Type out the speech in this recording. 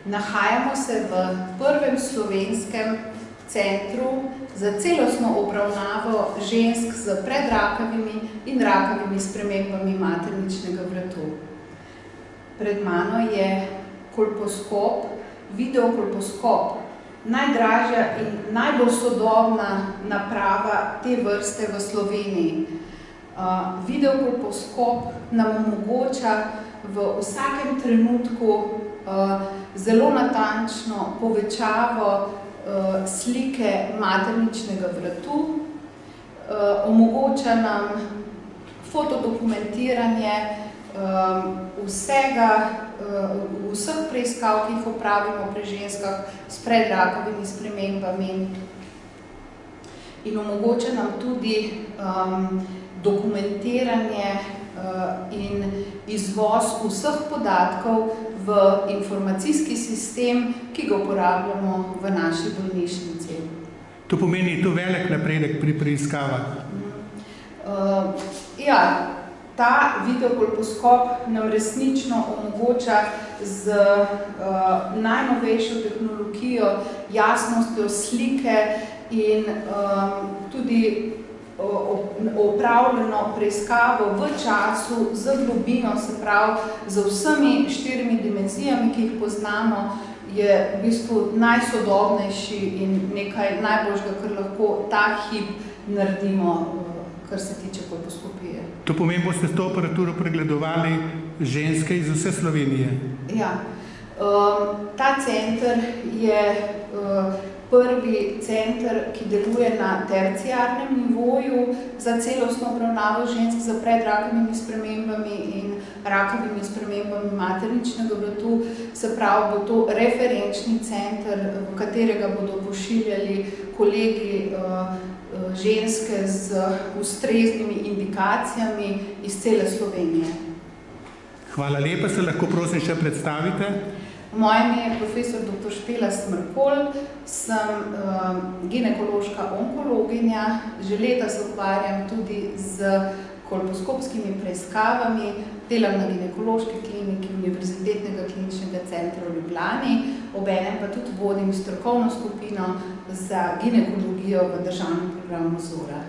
Nahajamo se v prvem slovenskem centru za celostno obravnavo žensk z predrakavimi in rakavimi spremembami materničnega vratu. Pred mano je kolposkop, videokolposkop, najdražja in najbolj sodobna naprava te vrste v Sloveniji. Videokolposkop nam omogoča v vsakem trenutku zelo natančno povečavo slike materničnega vratu, omogoča nam fotodokumentiranje vseh preiskav, ki jih opravimo pri ženskah s predrakavimi spremembami, in omogoča nam tudi dokumentiranje in izvoz vseh podatkov v informacijski sistem, ki ga uporabljamo v naši bolnišnici. To pomeni to velik napredek pri preiskavah? Ja, ta videokolposkop nam resnično omogoča z najnovejšo tehnologijo, jasnostjo slike in tudi opravljeno preiskavo v času z globino, se pravi z vsemi 4 dimenzijami, ki jih poznamo, je v bistvu najsodobnejši in nekaj najboljšega, kar lahko ta hip naredimo, kar se tiče kolposkopije. To pomeni, boste s to aparaturo pregledovali ženske iz vse Slovenije? Ja. Ta center je prvi center, ki deluje na terciarnem nivoju za celostno obravnavo žensk z predrakavimi spremembami in rakavimi spremembami materničnega vratu. Se pravi, bo to referenčni center, v katerega bodo pošiljali kolegi ženske z ustreznimi indikacijami iz cele Slovenije. Hvala lepa, se lahko prosim še predstavite? Moje ime je profesor dr. Špela Smrkolj, sem ginekološka onkologinja, že leta se ukvarjam tudi z kolposkopskimi preiskavami, delam na ginekološki kliniki Univerzitetnega kliničnega centra v Ljubljani, obenem pa tudi vodim strokovno skupino za ginekologijo v državnem programu ZORA.